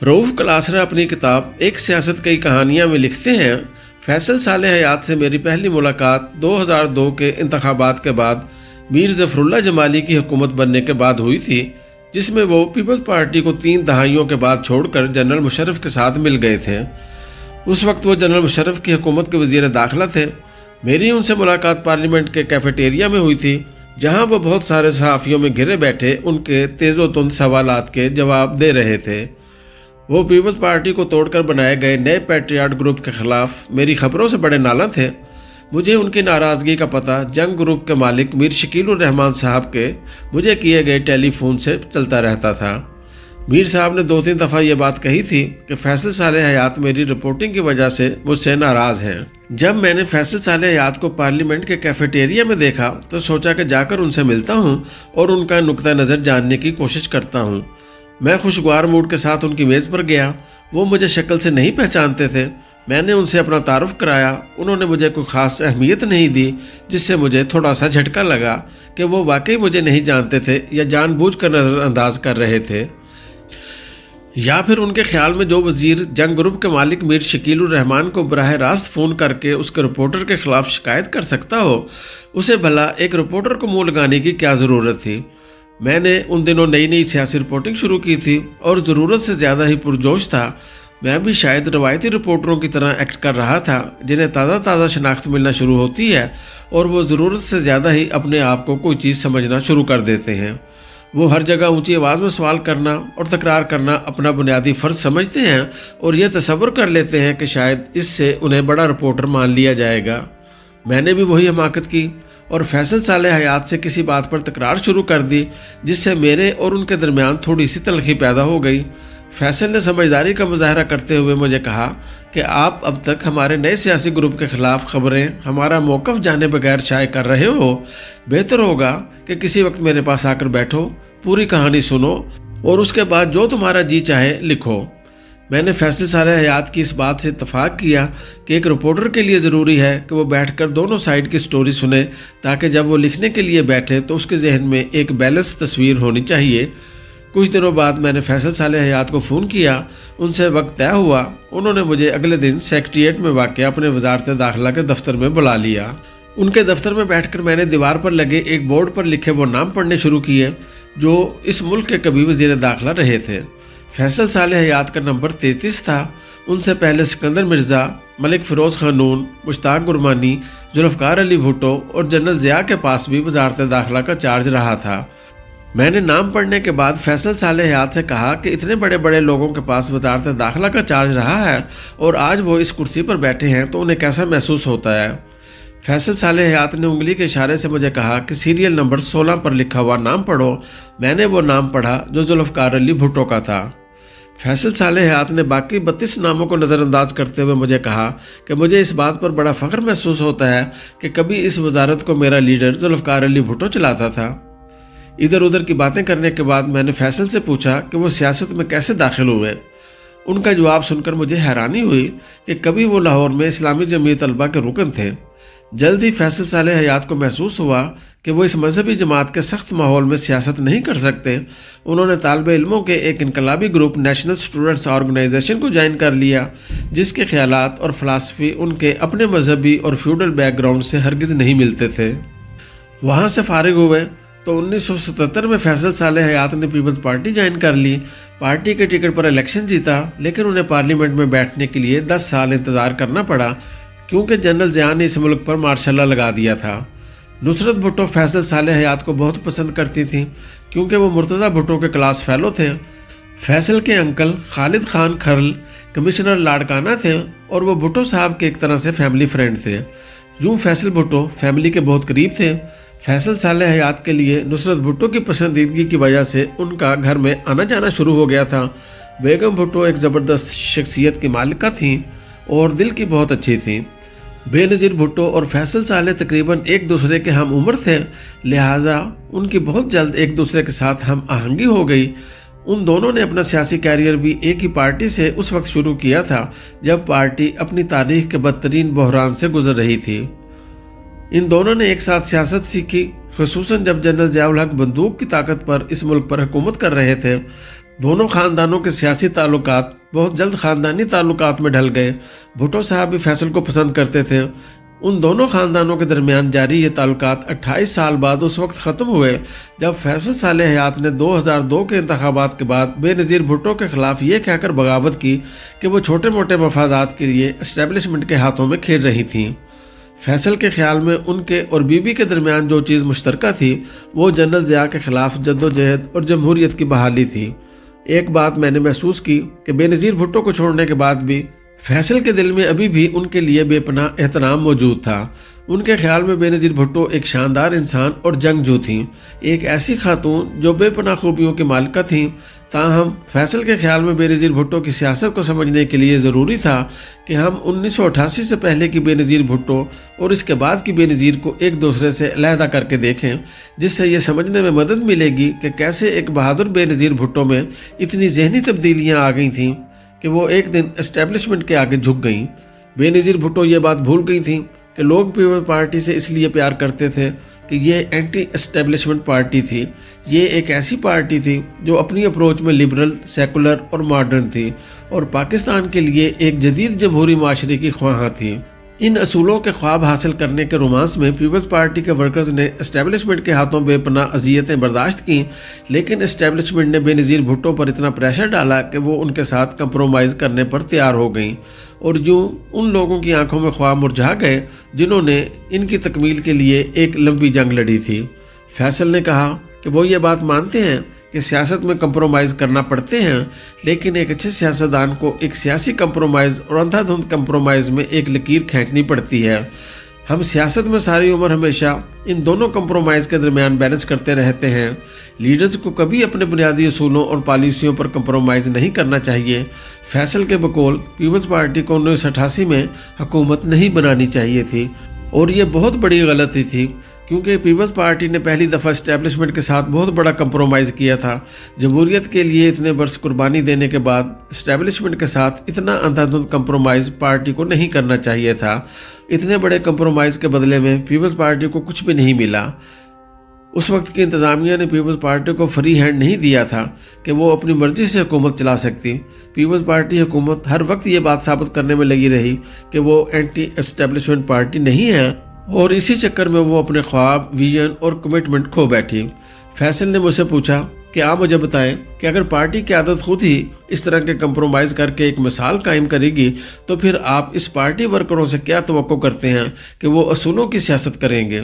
रऊफ क्लासरा अपनी किताब एक सियासत कई कहानियाँ में लिखते हैं, फैसल साले हयात से मेरी पहली मुलाकात 2002 के इंतखाबात के बाद मीर ज़फ़रुल्लाह जमाली की हुकूमत बनने के बाद हुई थी, जिसमें वो पीपल्स पार्टी को 3 दहाइयों के बाद छोड़कर जनरल मुशर्रफ के साथ मिल गए थे। उस वक्त वो जनरल मुशर्रफ की हुकूमत के वज़ीर दाखिला थे। मेरी उनसे मुलाकात पार्लियामेंट के कैफेटेरिया में हुई थी, जहाँ वो बहुत सारे सहाफ़ियों में घिरे बैठे उनके तेज़ो तुंद सवालात के जवाब दे रहे थे। वो पीपल्स पार्टी को तोड़कर बनाए गए नए पैट्रियाट ग्रुप के ख़िलाफ़ मेरी ख़बरों से बड़े नाला थे। मुझे उनकी नाराज़गी का पता जंग ग्रुप के मालिक मीर शकीलुर रहमान साहब के मुझे किए गए टेलीफोन से चलता रहता था। मीर साहब ने 2-3 दफ़ा ये बात कही थी कि फैसल साले हयात मेरी रिपोर्टिंग की वजह से मुझसे नाराज़ हैं। जब मैंने फैसल साले हयात को पार्लियामेंट के कैफेटेरिया में देखा तो सोचा कि जाकर उनसे मिलता हूँ और उनका नुक्ता नज़र जानने की कोशिश करता हूँ। मैं खुशगवार मूड के साथ उनकी मेज़ पर गया। वो मुझे शक्ल से नहीं पहचानते थे। मैंने उनसे अपना तारुफ कराया। उन्होंने मुझे कोई ख़ास अहमियत नहीं दी, जिससे मुझे थोड़ा सा झटका लगा कि वो वाकई मुझे नहीं जानते थे या जानबूझकर नज़रअंदाज कर रहे थे, या फिर उनके ख्याल में जो वज़ीर जंग ग्रुप के मालिक मीर शकीलुर रहमान को बराह रास्त फ़ोन करके उसके रिपोर्टर के ख़िलाफ़ शिकायत कर सकता हो, उसे भला एक रिपोर्टर को मुँह लगाने की क्या ज़रूरत थी। मैंने उन दिनों नई नई सियासी रिपोर्टिंग शुरू की थी और ज़रूरत से ज़्यादा ही पुरजोश था। मैं भी शायद रवायती रिपोर्टरों की तरह एक्ट कर रहा था, जिन्हें ताज़ा शनाख्त मिलना शुरू होती है और वो ज़रूरत से ज़्यादा ही अपने आप को कोई चीज़ समझना शुरू कर देते हैं। वो हर जगह ऊंची आवाज़ में सवाल करना और तकरार करना अपना बुनियादी फ़र्ज़ समझते हैं और यह तसव्वुर कर लेते हैं कि शायद इससे उन्हें बड़ा रिपोर्टर मान लिया जाएगा। मैंने भी वही हमाकत की और फैसल साले हयात से किसी बात पर तकरार शुरू कर दी, जिससे मेरे और उनके दरमियान थोड़ी सी तलखी पैदा हो गई। फैसल ने समझदारी का मुजाहरा करते हुए मुझे कहा कि आप अब तक हमारे नए सियासी ग्रुप के ख़िलाफ़ ख़बरें हमारा मौक़िफ़ जाने बगैर शाये कर रहे हो। बेहतर होगा कि किसी वक्त मेरे पास आकर बैठो, पूरी कहानी सुनो और उसके बाद जो तुम्हारा जी चाहे लिखो। मैंने फैसल साले हयात की इस बात से इत्तफ़ाक़ किया कि एक रिपोर्टर के लिए ज़रूरी है कि वो बैठकर दोनों साइड की स्टोरी सुने, ताकि जब वो लिखने के लिए बैठे तो उसके जहन में एक बैलेंस तस्वीर होनी चाहिए। कुछ दिनों बाद मैंने फैसल साले हयात को फ़ोन किया। उनसे वक्त तय हुआ। उन्होंने मुझे अगले दिन सेक्रेटेरिएट में वाक़ अपने वज़ारत दाखिला के दफ्तर में बुला लिया। उनके दफ्तर में बैठकर मैंने दीवार पर लगे एक बोर्ड पर लिखे वो नाम पढ़ने शुरू किए जो इस मुल्क के कभी वज़ीर दाखिला रहे थे। फैसल साले हयात का नंबर 33 था। उनसे पहले सिकंदर मिर्ज़ा, मलिक फ़िरोज़ ख़ानून, मुश्ताक गुरमानी, जुल्फ़कार अली भुट्टो और जनरल ज़िया के पास भी वज़ारत दाखिला का चार्ज रहा था। मैंने नाम पढ़ने के बाद फैसल साले हयात से कहा कि इतने बड़े बड़े लोगों के पास वज़ारत दाखिला का चार्ज रहा है और आज वो इस कुर्सी पर बैठे हैं तो उन्हें कैसा महसूस होता है। फैसल साले हयात ने उंगली के इशारे से मुझे कहा कि सीरियल नंबर 16 पर लिखा हुआ नाम पढ़ो। मैंने वो नाम पढ़ा जो जुल्फ़कार अली भुट्टो का था। फैसल साले हयात ने बाकी 32 नामों को नज़रअंदाज करते हुए मुझे कहा कि मुझे इस बात पर बड़ा फ़ख्र महसूस होता है कि कभी इस वजारत को मेरा लीडर जुल्फ़कार अली भुट्टो चलाता था। इधर उधर की बातें करने के बाद मैंने फैसल से पूछा कि वो सियासत में कैसे दाखिल हुए। उनका जवाब सुनकर मुझे हैरानी हुई कि कभी वो लाहौर में इस्लामी जमीयत तलबा के रुकन थे। जल्द ही फैसल साले हयात को महसूस हुआ कि वो इस मजहबी जमात के सख्त माहौल में सियासत नहीं कर सकते। उन्होंने तालिब इल्मों के एक इनकलाबी ग्रुप नेशनल स्टूडेंट्स ऑर्गेनाइजेशन को ज्वाइन कर लिया, जिसके ख्यालात और फ़िलासफ़ी उनके अपने मजहबी और फ्यूडल बैकग्राउंड से हरगिज़ नहीं मिलते थे। वहाँ से फारिग हुए तो 1977 में फैसल साले हयात ने पीपल्स पार्टी ज्वाइन कर ली। पार्टी के टिकट पर इलेक्शन जीता, लेकिन उन्हें पार्लियामेंट में बैठने के लिए 10 साल इंतज़ार करना पड़ा, क्योंकि जनरल ज़िया ने इस मुल्क पर मार्शल लॉ लगा दिया था। नुसरत भुट्टो फैसल साले हयात को बहुत पसंद करती थी, क्योंकि वो मुर्तज़ा भुट्टो के क्लास फेलो थे। फैसल के अंकल खालिद खान खरल कमिश्नर लाड़काना थे और वो भुट्टो साहब के एक तरह से फैमिली फ्रेंड थे। यूँ फैसल भुट्टो फैमिली के बहुत करीब थे। फैसल साले हयात के लिए नुसरत भुट्टो की पसंदीदगी की वजह से उनका घर में आना जाना शुरू हो गया था। बेगम भुट्टो एक ज़बरदस्त शख्सियत की मालिका थी और दिल की बहुत अच्छी थी। बेनज़ीर भुट्टो और फैसल साले तकरीबन एक दूसरे के हम उम्र थे, लिहाजा उनकी बहुत जल्द एक दूसरे के साथ हम आहंगी हो गई। उन दोनों ने अपना सियासी कैरियर भी एक ही पार्टी से उस वक्त शुरू किया था जब पार्टी अपनी तारीख के बदतरीन बहरान से गुजर रही थी। इन दोनों ने एक साथ सियासत सीखी, खुसूसन जब जनरल ज़िया उल हक बंदूक की ताकत पर इस मुल्क पर हुकूमत कर रहे थे। दोनों खानदानों के सियासी ताल्लुकात बहुत जल्द खानदानी ताल्लुकात में ढल गए। भुट्टो साहब भी फैसल को पसंद करते थे। उन दोनों खानदानों के दरमियान जारी ये ताल्लुकात 28 साल बाद उस वक्त ख़त्म हुए जब फैसल साले हयात ने 2002 के इंतखाबात के बाद बेनज़ीर भुट्टो के ख़िलाफ़ ये कहकर बगावत की कि वो छोटे मोटे मफादात के लिए इस्टेब्लिशमेंट के हाथों में खेल रही थीं। फैसल के ख्याल में उनके और बीबी के दरमियान जो चीज़ मुश्तरका थी वो जनरल ज़िया के ख़िलाफ़ जद्दोजहद और जमहूरियत की बहाली थी। एक बात मैंने महसूस की कि बेनज़ीर भुट्टो को छोड़ने के बाद भी फैसल के दिल में अभी भी उनके लिए बेपनाह एहतराम मौजूद था। उनके ख्याल में बेनज़ीर भुट्टो एक शानदार इंसान और जंगजू थीं, एक ऐसी खातून जो बेपनाह खूबियों की मालिका थीं। ताहम फैसल के ख्याल में बेनज़ीर भुट्टो की सियासत को समझने के लिए ज़रूरी था कि हम 1988 से पहले की बेनज़ीर भुट्टो और इसके बाद की बेनज़ीर को एक दूसरे से अलहदा करके देखें, जिससे ये समझने में मदद मिलेगी कि कैसे एक बहादुर बेनज़ीर भुट्टो में इतनी जहनी तब्दीलियाँ आ गई थीं कि वो एक दिन एस्टेब्लिशमेंट के आगे झुक गईं। बेनज़ीर भुट्टो ये बात भूल गई थीं कि लोग पीपल्स पार्टी से इसलिए प्यार करते थे कि ये एंटी एस्टेब्लिशमेंट पार्टी थी। ये एक ऐसी पार्टी थी जो अपनी अप्रोच में लिबरल, सेकुलर और मॉडर्न थी और पाकिस्तान के लिए एक जदीद जमहूरी माशरे की ख्वाहां थी। इन असूलों के ख्वाब हासिल करने के रोमांस में पीपल्स पार्टी के वर्कर्स ने एस्टेब्लिशमेंट के हाथों बेपनाह अजियतें बर्दाश्त की, लेकिन एस्टेब्लिशमेंट ने बेनज़ीर भुट्टो पर इतना प्रेशर डाला कि वो उनके साथ कंप्रोमाइज़ करने पर तैयार हो गई और यूँ उन लोगों की आंखों में ख्वाब मुरझा गए जिन्होंने इनकी तकमील के लिए एक लंबी जंग लड़ी थी। फैसल ने कहा कि वो ये बात मानते हैं कि सियासत में कंप्रोमाइज़ करना पड़ते हैं, लेकिन एक अच्छे सियासतदान को एक सियासी कंप्रोमाइज़ और अंधाधुंध कंप्रोमाइज़ में एक लकीर खींचनी पड़ती है। हम सियासत में सारी उम्र हमेशा इन दोनों कंप्रोमाइज़ के दरमियान बैलेंस करते रहते हैं। लीडर्स को कभी अपने बुनियादी असूलों और पॉलिसियों पर कंप्रोमाइज़ नहीं करना चाहिए। फैसल के बकौल पीपल्स पार्टी को 1988 में हुकूमत नहीं बनानी चाहिए थी और ये बहुत बड़ी गलती थी, क्योंकि पीपल्स पार्टी ने पहली दफ़ा इस्टेब्लिशमेंट के साथ बहुत बड़ा कंप्रोमाइज़ किया था। जमहूरियत के लिए इतने बरस कुर्बानी देने के बाद इस्टेब्लिशमेंट के साथ इतना अंधाधुंध कंप्रोमाइज़ पार्टी को नहीं करना चाहिए था। इतने बड़े कंप्रोमाइज़ के बदले में पीपल्स पार्टी को कुछ भी नहीं मिला। उस वक्त की इंतज़ामिया ने पीपल्स पार्टी को फ्री हैंड नहीं दिया था कि वो अपनी मर्ज़ी से हुकूमत चला सकती। पीपल्स पार्टी हुकूमत हर वक्त ये बात साबित करने में लगी रही कि वो एंटी एस्टेब्लिशमेंट पार्टी नहीं है और इसी चक्कर में वो अपने ख्वाब, विजन और कमिटमेंट खो बैठी। फैसल ने मुझसे पूछा कि आप मुझे बताएं कि अगर पार्टी की आदत खुद ही इस तरह के कंप्रोमाइज़ करके एक मिसाल कायम करेगी तो फिर आप इस पार्टी वर्करों से क्या तवक्को करते हैं कि वो असूलों की सियासत करेंगे।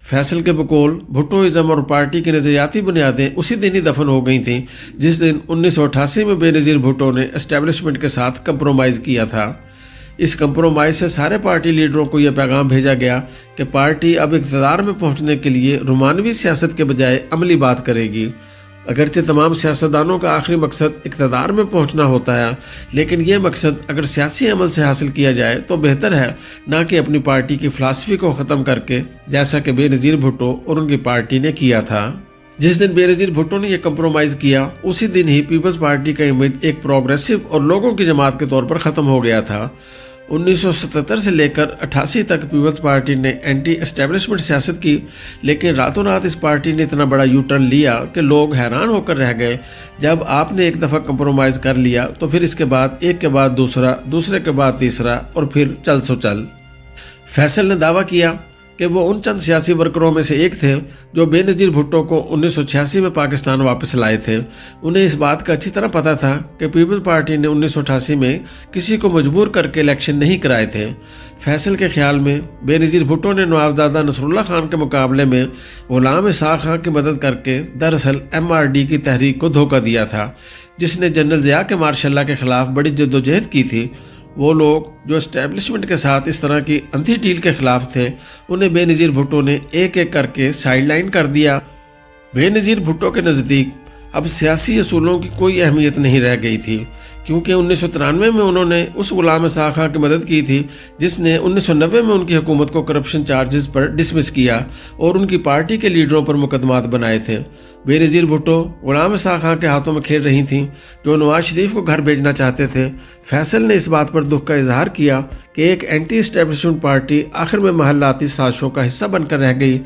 फैसल के बकौल भुट्टोइज़्म और पार्टी की नज़रियाती बुनियादें उसी दिन ही दफन हो गई थीं जिस दिन 1988 में बेनज़ीर भुट्टो ने एस्टेब्लिशमेंट के साथ कंप्रोमाइज़ किया था। इस कंप्रोमाइज़ से सारे पार्टी लीडरों को यह पैगाम भेजा गया कि पार्टी अब इक़्तिदार में पहुंचने के लिए रोमानवी सियासत के बजाय अमली बात करेगी। अगरचे तमाम सियासतदानों का आखिरी मकसद इक़्तिदार में पहुंचना होता है, लेकिन यह मकसद अगर सियासी अमल से हासिल किया जाए तो बेहतर है, ना कि अपनी पार्टी की फ़िलासफ़ी को ख़त्म करके, जैसा कि बेनज़ीर भुट्टो और उनकी पार्टी ने किया था। जिस दिन बेनज़ीर भुट्टो ने यह कंप्रोमाइज़ किया उसी दिन ही पीपल्स पार्टी का इमेज एक प्रोग्रेसिव और लोगों की जमात के तौर पर ख़त्म हो गया था। 1977 से लेकर 88 तक पीपल्स पार्टी ने एंटी एस्टेब्लिशमेंट सियासत की, लेकिन रातों रात इस पार्टी ने इतना बड़ा यू टर्न लिया कि लोग हैरान होकर रह गए। जब आपने एक दफ़ा कंप्रोमाइज़ कर लिया तो फिर इसके बाद एक के बाद दूसरा, दूसरे के बाद तीसरा और फिर चल सो चल। फैसल ने दावा किया कि वो उन चंद सियासी वर्करों में से एक थे जो बेनज़ीर भुट्टो को 1986 में पाकिस्तान वापस लाए थे। उन्हें इस बात का अच्छी तरह पता था कि पीपल्स पार्टी ने 1988 में किसी को मजबूर करके इलेक्शन नहीं कराए थे। फैसल के ख्याल में बेनज़ीर भुट्टो ने नवाबजादा नसरुल्लाह खान के मुकाबले में गुलाम इसाक़ खां की मदद करके दरअसल MRD की तहरीक को धोखा दिया था, जिसने जनरल ज़िया के मार्शल के ख़िलाफ़ बड़ी जद्दोजहद की थी। वो लोग जो एस्टेब्लिशमेंट के साथ इस तरह की अंधी डील के खिलाफ थे, उन्हें बेनज़ीर भुट्टो ने एक एक करके साइडलाइन कर दिया। बेनज़ीर भुट्टो के नज़दीक अब सियासी असूलों की कोई अहमियत नहीं रह गई थी, क्योंकि 1993 में उन्होंने उस गुलाम इसाक़ खां की मदद की थी जिसने 1990 में उनकी हुकूमत को करप्शन चार्जेस पर डिसमिस किया और उनकी पार्टी के लीडरों पर मुकदमात बनाए थे। बेनज़ीर भुट्टो गुलाम इसाक़ खां के हाथों में खेल रही थीं, जो नवाज शरीफ को घर भेजना चाहते थे। फैसल ने इस बात पर दुख का इजहार किया कि एक एंटी एस्टेब्लिशमेंट पार्टी आखिर में महल्लाती साजिशों का हिस्सा बनकर रह गई।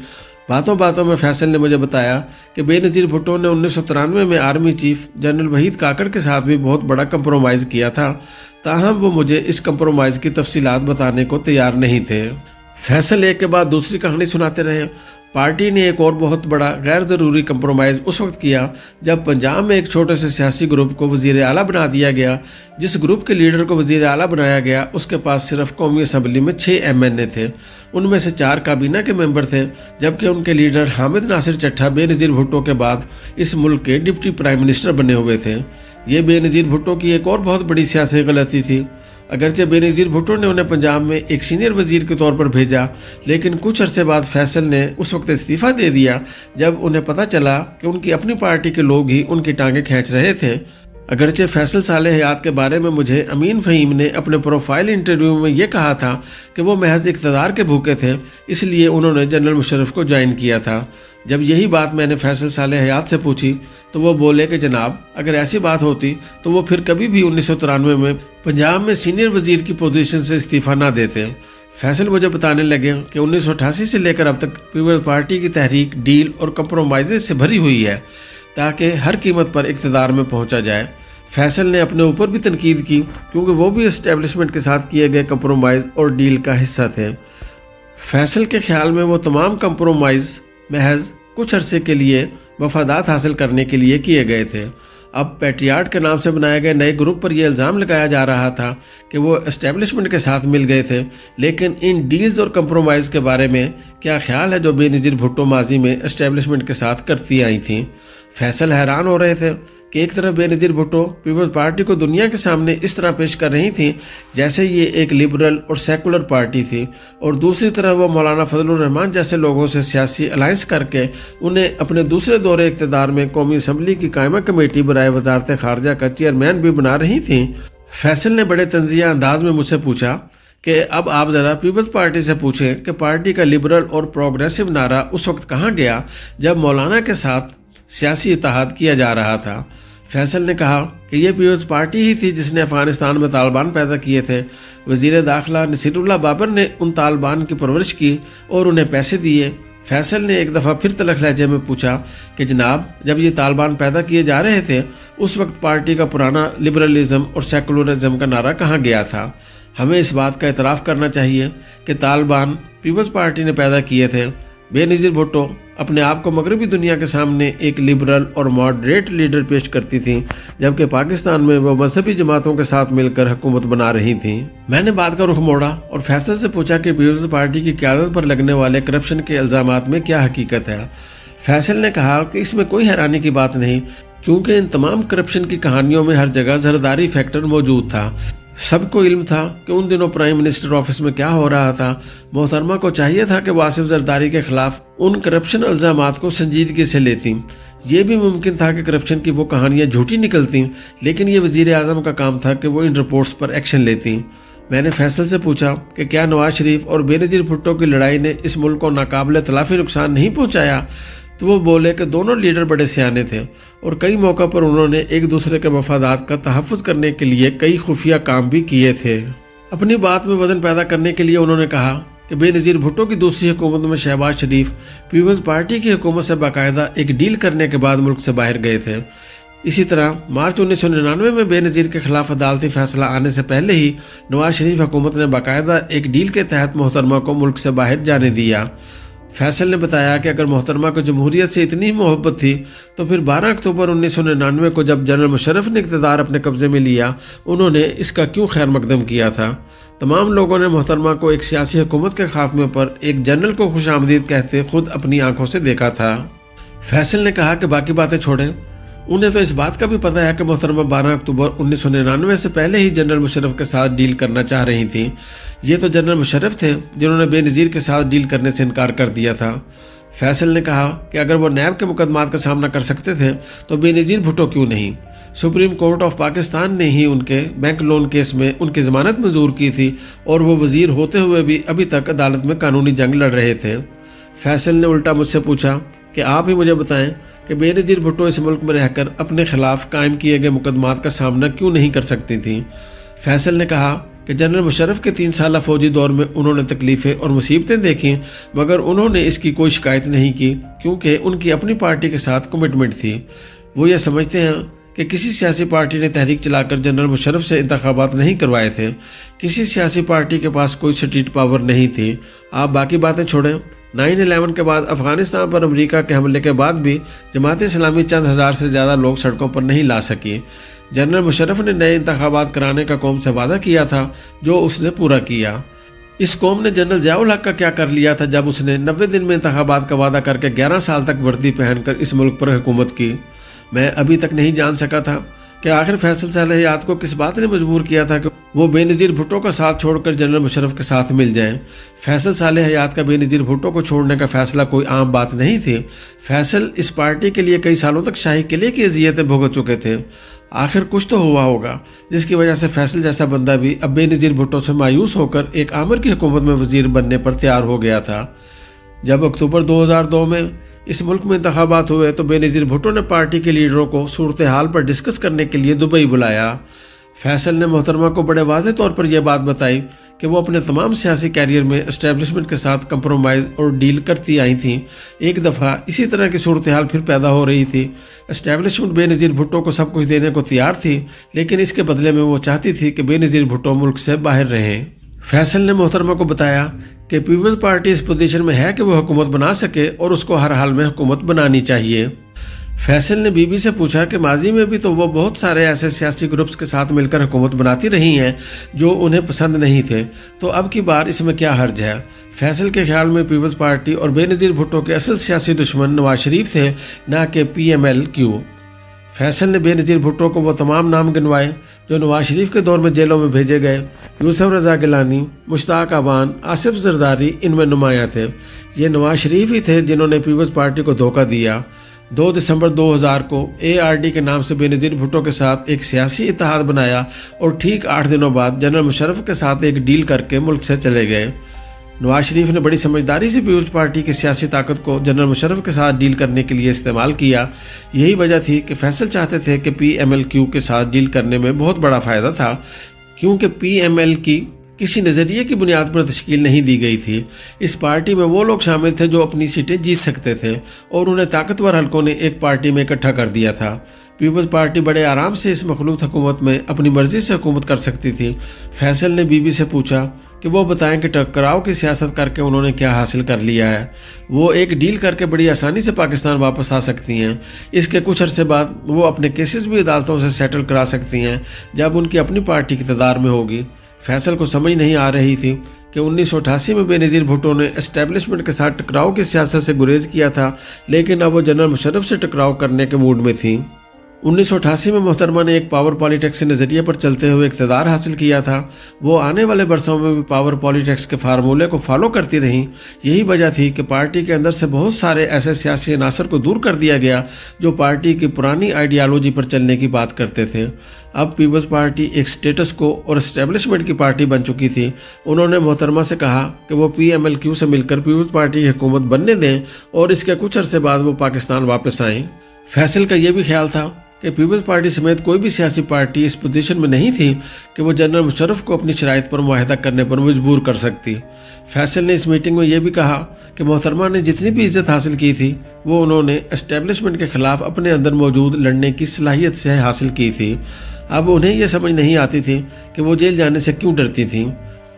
باتوں باتوں میں فیصل نے مجھے بتایا کہ بے نظیر بھٹو نے 1993 میں army chief general Waheed Kakar کے ساتھ بھی بہت بڑا کمپرومائز کیا تھا، تاہم وہ مجھے اس کمپرومائز کی تفصیلات بتانے کو تیار نہیں تھے۔ فیصل ایک کے بعد دوسری کہانی سناتے رہے۔ پارٹی نے ایک اور بہت بڑا غیر ضروری کمپرومائز اس وقت کیا جب پنجاب میں ایک چھوٹے سے سیاسی گروپ کو وزیر اعلیٰ بنا دیا گیا۔ جس گروپ کے لیڈر کو وزیر اعلیٰ بنایا گیا اس کے پاس صرف قومی اسمبلی میں 6 MNA تھے، ان میں سے 4 کابینہ کے ممبر تھے، جبکہ ان کے لیڈر حامد ناصر چٹھا بے نظیر بھٹو کے بعد اس ملک کے ڈپٹی پرائم منسٹر بنے ہوئے تھے۔ یہ بے نظیر بھٹو کی ایک اور بہت بڑی سیاسی غلطی تھی۔ اگرچہ بے نظیر بھٹو نے انہیں پنجاب میں ایک سینئر وزیر کے طور پر بھیجا، لیکن کچھ عرصے بعد فیصل نے اس وقت استعفیٰ دے دیا جب انہیں پتہ چلا کہ ان کی اپنی پارٹی کے لوگ ہی ان کی ٹانگیں کھینچ رہے تھے۔ اگرچہ فیصل صالح حیات کے بارے میں مجھے امین فہیم نے اپنے پروفائل انٹرویو میں یہ کہا تھا کہ وہ محض اقتدار کے بھوکے تھے، اس لیے انہوں نے جنرل مشرف کو جوائن کیا تھا۔ جب یہی بات میں نے فیصل صالح حیات سے پوچھی تو وہ بولے کہ جناب اگر ایسی بات ہوتی تو وہ پھر کبھی بھی 1993 میں پنجاب میں سینئر وزیر کی پوزیشن سے استعفیٰ نہ دیتے۔ فیصل مجھے بتانے لگے کہ 1988 سے لے کر اب تک پیپلز پارٹی کی تحریک ڈیل اور کمپرومائزز سے بھری ہوئی ہے تاکہ ہر قیمت پر اقتدار میں پہنچا جائے۔ فیصل نے اپنے اوپر بھی تنقید کی کیونکہ وہ بھی اسٹیبلشمنٹ کے ساتھ کیے گئے کمپرومائز اور ڈیل کا حصہ تھے۔ فیصل کے خیال میں وہ تمام کمپرومائز محض کچھ عرصے کے لیے مفادات حاصل کرنے کے لیے کیے گئے تھے۔ اب پیٹریاٹ کے نام سے بنائے گئے نئے گروپ پر یہ الزام لگایا جا رہا تھا کہ وہ اسٹیبلشمنٹ کے ساتھ مل گئے تھے، لیکن ان ڈیلز اور کمپرومائز کے بارے میں کیا خیال ہے جو بے نظیر بھٹو ماضی میں اسٹیبلشمنٹ کے ساتھ کرتی آئی تھیں؟ فیصل حیران ہو رہے تھے کہ ایک طرف بے نظیر بھٹو پیپلز پارٹی کو دنیا کے سامنے اس طرح پیش کر رہی تھیں جیسے یہ ایک لبرل اور سیکولر پارٹی تھی، اور دوسری طرف وہ مولانا فضل الرحمان جیسے لوگوں سے سیاسی الائنس کر کے انہیں اپنے دوسرے دور اقتدار میں قومی اسمبلی کی قائمہ کمیٹی برائے وزارت خارجہ کا چیئرمین بھی بنا رہی تھیں۔ فیصل نے بڑے تنزیہ انداز میں مجھ سے پوچھا کہ اب آپ ذرا پیپلز پارٹی سے پوچھیں کہ پارٹی کا لبرل اور پروگریسو نعرہ اس وقت کہاں گیا جب مولانا کے ساتھ سیاسی اتحاد کیا جا رہا تھا۔ فیصل نے کہا کہ یہ پیپلز پارٹی ہی تھی جس نے افغانستان میں طالبان پیدا کیے تھے۔ وزیر داخلہ نصیر اللہ بابر نے ان طالبان کی پرورش کی اور انہیں پیسے دیے۔ فیصل نے ایک دفعہ پھر تلخ لہجے میں پوچھا کہ جناب جب یہ طالبان پیدا کیے جا رہے تھے اس وقت پارٹی کا پرانا لبرلزم اور سیکولرزم کا نعرہ کہاں گیا تھا؟ ہمیں اس بات کا اعتراف کرنا چاہیے کہ طالبان پیپلز پارٹی نے پیدا کیے تھے۔ بے نظیر بھٹو اپنے آپ کو مغربی دنیا کے سامنے ایک لبرل اور ماڈریٹ لیڈر پیش کرتی تھیں، جبکہ پاکستان میں وہ مذہبی جماعتوں کے ساتھ مل کر حکومت بنا رہی تھیں۔ میں نے بات کا رخ موڑا اور فیصل سے پوچھا کہ پیپلز پارٹی کی قیادت پر لگنے والے کرپشن کے الزامات میں کیا حقیقت ہے۔ فیصل نے کہا کہ اس میں کوئی حیرانی کی بات نہیں، کیونکہ ان تمام کرپشن کی کہانیوں میں ہر جگہ زرداری فیکٹر موجود تھا۔ سب کو علم تھا کہ ان دنوں پرائم منسٹر آفس میں کیا ہو رہا تھا۔ محترمہ کو چاہیے تھا کہ وہ آصف زرداری کے خلاف ان کرپشن الزامات کو سنجیدگی سے لیتیں۔ یہ بھی ممکن تھا کہ کرپشن کی وہ کہانیاں جھوٹی نکلتیں، لیکن یہ وزیر اعظم کا کام تھا کہ وہ ان رپورٹس پر ایکشن لیتیں۔ میں نے فیصل سے پوچھا کہ کیا نواز شریف اور بے نظیر بھٹو کی لڑائی نے اس ملک کو ناقابل تلافی نقصان نہیں پہنچایا؟ تو وہ بولے کہ دونوں لیڈر بڑے سیانے تھے اور کئی موقع پر انہوں نے ایک دوسرے کے مفادات کا تحفظ کرنے کے لیے کئی خفیہ کام بھی کیے تھے۔ اپنی بات میں وزن پیدا کرنے کے لیے انہوں نے کہا کہ بے نظیر بھٹو کی دوسری حکومت میں شہباز شریف پیپلز پارٹی کی حکومت سے باقاعدہ ایک ڈیل کرنے کے بعد ملک سے باہر گئے تھے۔ اسی طرح مارچ 1999 میں بے نظیر کے خلاف عدالتی فیصلہ آنے سے پہلے ہی نواز شریف حکومت نے باقاعدہ ایک ڈیل کے تحت محترمہ کو ملک سے باہر جانے دیا۔ فیصل نے بتایا کہ اگر محترمہ کو جمہوریت سے اتنی محبت تھی تو پھر 12 اکتوبر 1999 کو جب جنرل مشرف نے اقتدار اپنے قبضے میں لیا انہوں نے اس کا کیوں خیر مقدم کیا تھا؟ تمام لوگوں نے محترمہ کو ایک سیاسی حکومت کے خاتمے پر ایک جنرل کو خوش آمدید کہتے خود اپنی آنکھوں سے دیکھا تھا۔ فیصل نے کہا کہ باقی باتیں چھوڑیں، انہیں تو اس بات کا بھی پتہ ہے کہ محترمہ 12 اکتوبر 1999 سے پہلے ہی جنرل مشرف کے ساتھ ڈیل کرنا چاہ رہی تھیں۔ یہ تو جنرل مشرف تھے جنہوں نے بے نظیر کے ساتھ ڈیل کرنے سے انکار کر دیا تھا۔ فیصل نے کہا کہ اگر وہ نیب کے مقدمات کا سامنا کر سکتے تھے تو بے نظیر بھٹو کیوں نہیں؟ سپریم کورٹ آف پاکستان نے ہی ان کے بینک لون کیس میں ان کی ضمانت منظور کی تھی اور وہ وزیر ہوتے ہوئے بھی ابھی تک عدالت میں قانونی جنگ لڑ رہے تھے۔ فیصل نے الٹا مجھ سے پوچھا کہ آپ ہی مجھے بتائیں کہ بے نظیر بھٹو اس ملک میں رہ کر اپنے خلاف قائم کیے گئے مقدمات کا سامنا کیوں نہیں کر سکتی تھیں؟ فیصل نے کہا کہ کہ जनरल मुशर्रफ के 3 साला फौजी दौर में उन्होंने तकलीफ़ें और मुसीबतें देखी, मगर उन्होंने इसकी कोई शिकायत नहीं की क्योंकि उनकी अपनी पार्टी के साथ कमिटमेंट थी। वो ये समझते हैं कि किसी सियासी पार्टी ने तहरीक चलाकर जनरल मुशर्रफ से इंतखाबात नहीं करवाए थे। किसी सियासी पार्टी के पास कोई स्ट्रीट पावर नहीं थी। आप बाकी बातें छोड़ें, 9/11 के बाद अफ़गानिस्तान पर अमेरिका के हमले के बाद भी जमात इस्लामी चंद हज़ार से ज़्यादा लोग सड़कों पर नहीं ला सकी। जनरल मुशर्रफ ने नए इंतखाबात कराने का कौम से वादा किया था, जो उसने पूरा किया। इस कौम ने जनरल ज़िया-उल हक का क्या कर लिया था जब उसने 90 दिन में इंतखाबात का वादा करके 11 साल तक वर्दी पहनकर इस मुल्क पर हुकूमत की। मैं अभी तक नहीं जान सका था कि आखिर फैसल सालेह हयात को किस बात ने मजबूर किया था कि वो बेनज़ीर भुट्टो का साथ छोड़कर जनरल मुशर्रफ के साथ मिल जाएं। फैसल सालेह हयात का बेनज़ीर भुट्टो को छोड़ने का फैसला कोई आम बात नहीं थी। फैसल इस पार्टी के लिए कई सालों तक शाही किले की अजियतें भुगत चुके थे। आखिर कुछ तो हुआ होगा जिसकी वजह से फैसल जैसा बंदा भी अब बेनज़ीर भुट्टो से मायूस होकर एक आमिर की हुकूमत में वजीर बनने पर तैयार हो गया था। जब अक्टूबर 2002 में इस मुल्क में इंतखाबात हुए तो बेनज़ीर भुट्टो ने पार्टी के लीडरों को सूरत हाल पर डिस्कस करने के लिए दुबई बुलाया। फैसल ने मोहतरमा को बड़े वाज़ेह तौर पर यह बात बताई कि वो अपने तमाम सियासी कैरियर में एस्टेब्लिशमेंट के साथ कंप्रोमाइज़ और डील करती आई थी। एक दफ़ा इसी तरह की सूरत हाल फिर पैदा हो रही थी। एस्टेब्लिशमेंट बेनज़ीर भुट्टो को सब कुछ देने को तैयार थी, लेकिन इसके बदले में वो चाहती थी कि बेनज़ीर भुट्टो मुल्क से बाहर रहें। फैसल ने मोहतरमा को बताया कि पीपल्स पार्टी इस पोजीशन में है कि वो हुकूमत बना सके और उसको हर हाल में हुकूमत बनानी चाहिए। फैसल ने बीबी से पूछा कि माजी में भी तो वो बहुत सारे ऐसे सियासी ग्रुप्स के साथ मिलकर हुकूमत बनाती रही हैं जो उन्हें पसंद नहीं थे, तो अब की बार इसमें क्या हर्ज है। फैसल के ख्याल में पीपल्स पार्टी और बेनज़ीर भुट्टो के असल सियासी दुश्मन नवाज शरीफ थे, ना कि PMLQ। फैसल ने बेनज़ीर भुट्टो को वो तमाम नाम गिनवाए जो नवाज शरीफ के दौर में जेलों में भेजे गए। यूसुफ रज़ा गिलानी, मुश्ताक अवान, आसिफ जरदारी इनमें नुमायाँ थे। ये नवाज शरीफ ही थे जिन्होंने पीपल्स पार्टी को धोखा दिया। 2 दिसंबर 2000 को ARD के नाम से बेनज़ीर भुट्टो के साथ एक सियासी इत्तेहाद बनाया और ठीक 8 दिनों बाद जनरल मुशर्रफ के साथ एक डील करके मुल्क से चले गए। नवाज शरीफ ने बड़ी समझदारी से पीपल्स पार्टी की सियासी ताकत को जनरल मुशर्रफ के साथ डील करने के लिए इस्तेमाल किया। यही वजह थी कि फैसल चाहते थे कि PMLQ के साथ डील करने में बहुत बड़ा फ़ायदा था, क्योंकि PML की किसी नज़रिए की बुनियाद पर तश्कील नहीं दी गई थी। इस पार्टी में वो लोग शामिल थे जो अपनी सीटें जीत सकते थे और उन्हें ताकतवर हलकों ने एक पार्टी में इकट्ठा कर दिया था। पीपल्स पार्टी बड़े आराम से इस मखलूत हुकूमत में अपनी मर्जी से हुकूमत कर सकती थी। फैसल ने बीबी से पूछा कि वो बताएं कि टकराव की सियासत करके उन्होंने क्या हासिल कर लिया है। वो एक डील करके बड़ी आसानी से पाकिस्तान वापस आ सकती हैं। इसके कुछ अरसे बाद वो अपने केसेस भी अदालतों से सेटल करा सकती हैं जब उनकी अपनी पार्टी इक़्तिदार में होगी। फैसल को समझ नहीं आ रही थी कि 1988 में बेनज़ीर भुट्टो ने एस्टेब्लिशमेंट के साथ टकराव की सियासत से गुरेज किया था, लेकिन अब वो जनरल मुशर्रफ से टकराव करने के मूड में थी। 1988 में मोहतरमा ने एक पावर पॉलिटिक्स के नज़रिए पर चलते हुए इक़्तिदार हासिल किया था। वो आने वाले बरसों में भी पावर पॉलिटिक्स के फार्मूले को फॉलो करती रहीं। यही वजह थी कि पार्टी के अंदर से बहुत सारे ऐसे सियासी अनासर को दूर कर दिया गया जो पार्टी की पुरानी आइडियालॉजी पर चलने की बात करते थे। अब पीपल्स पार्टी एक स्टेटस को और एस्टेब्लिशमेंट की पार्टी बन चुकी थी। उन्होंने मोहतरमा से कहा कि वो PMLQ से मिलकर पीपल्स पार्टी की हुकूमत बनने दें और इसके कुछ अरसे बाद वो पाकिस्तान वापस आएँ। फैसल का यह भी ख्याल था कि पीपल्स पार्टी समेत कोई भी सियासी पार्टी इस पोजीशन में नहीं थी कि वो जनरल मुशर्रफ को अपनी शराइत पर मुआहदा करने पर मजबूर कर सकती। फैसल ने इस मीटिंग में यह भी कहा कि मोहतरमा ने जितनी भी इज्जत हासिल की थी वो उन्होंने एस्टेब्लिशमेंट के ख़िलाफ़ अपने अंदर मौजूद लड़ने की सलाहियत से हासिल की थी। अब उन्हें यह समझ नहीं आती थी कि वो जेल जाने से क्यों डरती थीं।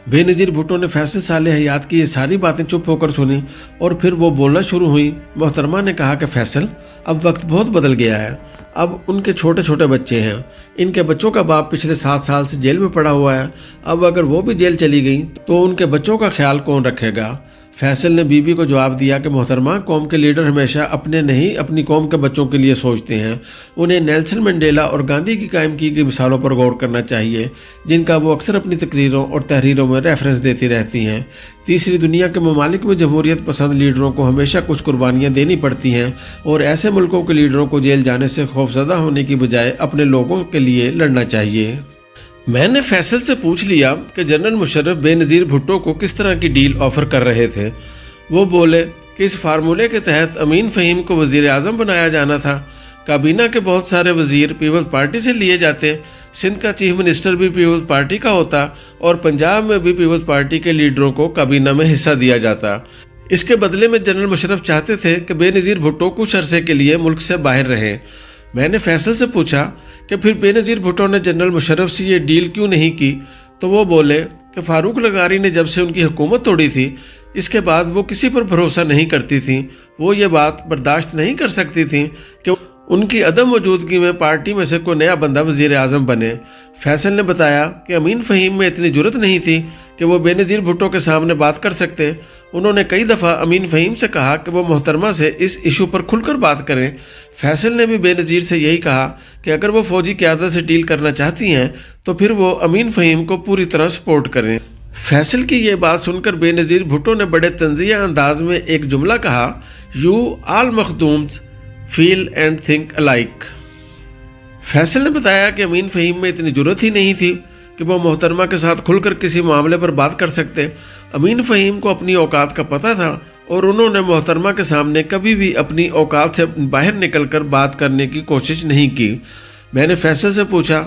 बेनज़ीर भुट्टो ने फैसल सालेह हयात की ये सारी बातें चुप होकर सुनी और फिर वो बोलना शुरू हुई। मोहतरमा ने कहा कि फैसल, अब वक्त बहुत बदल गया है। अब उनके छोटे छोटे बच्चे हैं। इनके बच्चों का बाप पिछले 7 साल से जेल में पड़ा हुआ है। अब अगर वो भी जेल चली गई तो उनके बच्चों का ख्याल कौन रखेगा। फैसल ने बीबी को जवाब दिया कि मोहतरमा, कौम के लीडर हमेशा अपने नहीं अपनी कौम के बच्चों के लिए सोचते हैं। उन्हें नेल्सन मंडेला और गांधी की कायम की गई मिसालों पर गौर करना चाहिए, जिनका वो अक्सर अपनी तकरीरों और तहरीरों में रेफरेंस देती रहती हैं। तीसरी दुनिया के ममालिक में जमहूरियत पसंद लीडरों को हमेशा कुछ कुर्बानियाँ देनी पड़ती हैं और ऐसे मुल्कों के लीडरों को जेल जाने से खौफजदा होने की बजाय अपने लोगों के लिए लड़ना चाहिए। मैंने फैसल से पूछ लिया कि जनरल मुशर्रफ बेनज़ीर भुट्टो को किस तरह की डील ऑफ़र कर रहे थे। वो बोले कि इस फार्मूले के तहत अमीन फ़हीम को वज़ीर आज़म बनाया जाना था। काबीना के बहुत सारे वजीर पीपल्स पार्टी से लिए जाते, सिंध का चीफ मिनिस्टर भी पीपल्स पार्टी का होता और पंजाब में भी पीपल्स पार्टी के लीडरों को काबीना में हिस्सा दिया जाता। इसके बदले में जनरल मुशर्रफ चाहते थे कि बेनज़ीर भुट्टो कुछ अरसे के लिए मुल्क से बाहर रहें। मैंने फैसल से पूछा कि फिर बेनज़ीर भुट्टो ने जनरल मुशर्रफ से ये डील क्यों नहीं की, तो वो बोले कि फारूक लगारी ने जब से उनकी हुकूमत तोड़ी थी, इसके बाद वो किसी पर भरोसा नहीं करती थी। वो ये बात बर्दाश्त नहीं कर सकती थी कि उनकी अदम मौजूदगी में पार्टी में से कोई नया बंदा वज़ीर आज़म बने। फैसल ने बताया कि अमीन फ़हीम में इतनी जुर्रत नहीं थी कि वो बेनज़ीर भुट्टो के सामने बात कर सकते। उन्होंने कई दफ़ा अमीन फ़हीम से कहा कि वो मोहतरमा से इस इशू पर खुलकर बात करें। फैसल ने भी बेनज़ीर से यही कहा कि अगर वो फ़ौजी क़यादत से डील करना चाहती हैं तो फिर वो अमीन फ़हीम को पूरी तरह सपोर्ट करें। फैसल की ये बात सुनकर बेनज़ीर भुट्टो ने बड़े तंज़िया अंदाज में एक जुमला कहा, you all Makhdooms feel and think alike. Faisal ने बताया कि अमीन फ़हीम में इतनी जुर्रत ही नहीं थी कि वो मोहतरमा के साथ खुलकर किसी मामले पर बात कर सकते। अमीन फ़हीम को अपनी औकात का पता था और उन्होंने मोहतरमा के सामने कभी भी अपनी औकात से बाहर निकलकर बात करने की कोशिश नहीं की। मैंने फैसल से पूछा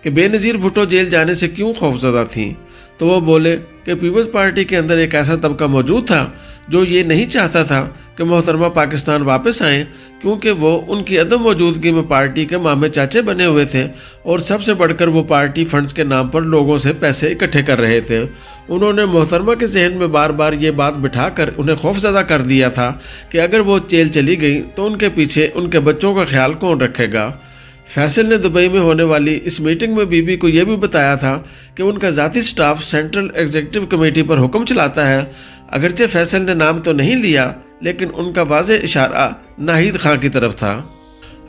कि बेनज़ीर भुट्टो जेल जाने से क्यों खौफज़दा थीं, तो वो बोले कि पीपल्स पार्टी के अंदर एक ऐसा तबका मौजूद था जो ये नहीं चाहता था कि मोहतरमा पाकिस्तान वापस आएँ, क्योंकि वो उनकी अदम मौजूदगी में पार्टी के मामे चाचे बने हुए थे और सबसे बढ़कर वो पार्टी फंड्स के नाम पर लोगों से पैसे इकट्ठे कर रहे थे। उन्होंने मोहतरमा के जहन में बार बार ये बात बिठाकर उन्हें खौफज़दा कर दिया था कि अगर वो जेल चली गई तो उनके पीछे उनके बच्चों का ख्याल कौन रखेगा। फैसल ने दुबई में होने वाली इस मीटिंग में बीबी को यह भी बताया था कि उनका ज़ाती स्टाफ सेंट्रल एग्जीक्यूटिव कमेटी पर हुक्म चलाता है। अगरचे फैसल ने नाम तो नहीं लिया, लेकिन उनका वाज़ेह इशारा नाहिद खां की तरफ था।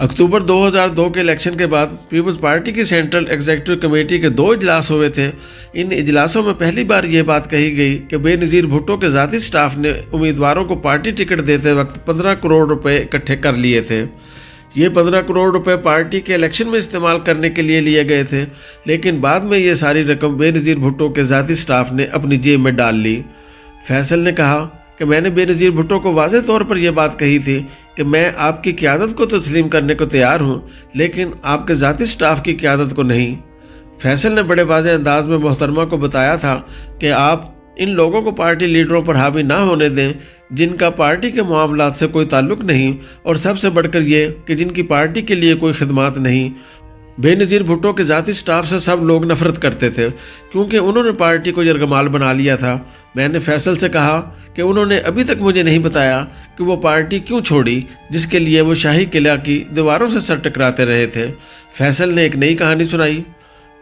अक्टूबर 2002 के इलेक्शन के बाद पीपल्स पार्टी की सेंट्रल एग्जीक्यूटिव कमेटी के 2 इजलास हुए थे। इन इजलासों में पहली बार ये बात कही गई कि बेनज़ीर भुट्टो के ज़ाती स्टाफ ने उम्मीदवारों को पार्टी टिकट देते वक्त 15 करोड़ रुपए इकट्ठे कर लिए थे। ये 15 करोड़ रुपए पार्टी के इलेक्शन में इस्तेमाल करने के लिए गए थे, लेकिन बाद में ये सारी रकम बेनज़ीर भुट्टो के ज़ाती स्टाफ ने अपनी जेब में डाल ली। फैसल ने कहा कि मैंने बेनज़ीर भुट्टो को वाज़ेह तौर पर यह बात कही थी कि मैं आपकी क़यादत को तस्लीम करने को तैयार हूँ, लेकिन आपके ज़ाती स्टाफ की क़यादत को नहीं। फैसल ने बड़े वाज़ेह अंदाज में मोहतरमा को बताया था कि आप इन लोगों को पार्टी लीडरों पर हावी ना होने दें जिनका पार्टी के मामलात से कोई ताल्लुक़ नहीं, और सबसे बढ़कर ये कि जिनकी पार्टी के लिए कोई खिदमात नहीं। बेनज़ीर भुट्टो के ज़ाती स्टाफ से सब लोग नफ़रत करते थे क्योंकि उन्होंने पार्टी को यरगमाल बना लिया था। मैंने फैसल से कहा कि उन्होंने अभी तक मुझे नहीं बताया कि वो पार्टी क्यों छोड़ी जिसके लिए वो शाही किला की दीवारों से सर टकराते रहे थे। फैसल ने एक नई कहानी सुनाई।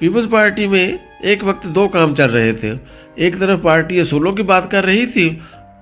पीपल्स पार्टी में एक वक्त 2 काम चल रहे थे। एक तरफ पार्टी असूलों की बात कर रही थी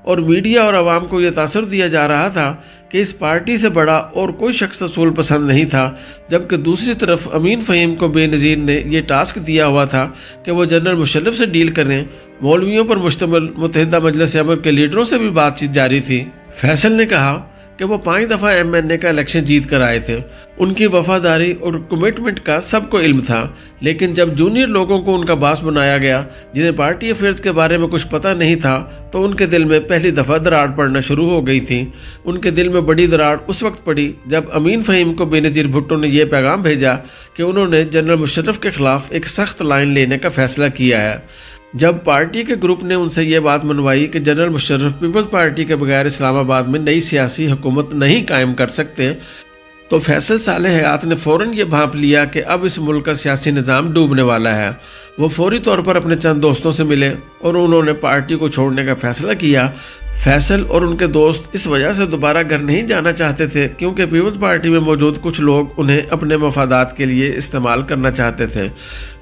और मीडिया और आवाम को यह तासर दिया जा रहा था कि इस पार्टी से बड़ा और कोई शख्स असूल पसंद नहीं था, जबकि दूसरी तरफ अमीन फ़हीम को बेनज़ीर ने यह टास्क दिया हुआ था कि वो जनरल मुशर्रफ से डील करें। मौलवियों पर मुश्तमिल मुत्तहिदा मजलिस अमर के लीडरों से भी बातचीत जारी थी। फैसल ने कहा कि वो 5 दफ़ा MNA का इलेक्शन जीत कर आए थे। उनकी वफादारी और कमिटमेंट का सबको इल्म था, लेकिन जब जूनियर लोगों को उनका बास बनाया गया जिन्हें पार्टी अफेयर्स के बारे में कुछ पता नहीं था, तो उनके दिल में पहली दफ़ा दरार पड़ना शुरू हो गई थी। उनके दिल में बड़ी दरार उस वक्त पड़ी जब अमीन फ़हीम को बेनज़ीर भुट्टो ने यह पैगाम भेजा कि उन्होंने जनरल मुशर्रफ के ख़िलाफ़ एक सख्त लाइन लेने का फ़ैसला किया है। जब पार्टी के ग्रुप ने उनसे ये बात मनवाई कि जनरल मुशर्रफ पीपल्स पार्टी के बगैर इस्लामाबाद में नई सियासी हुकूमत नहीं कायम कर सकते, तो फैसल सालेह हयात ने फ़ौरन ये भांप लिया कि अब इस मुल्क का सियासी निज़ाम डूबने वाला है। वो फौरी तौर पर अपने चंद दोस्तों से मिले और उन्होंने पार्टी को छोड़ने का फ़ैसला किया। फैसल और उनके दोस्त इस वजह से दोबारा घर नहीं जाना चाहते थे क्योंकि पीपल्स पार्टी में मौजूद कुछ लोग उन्हें अपने मफादात के लिए इस्तेमाल करना चाहते थे।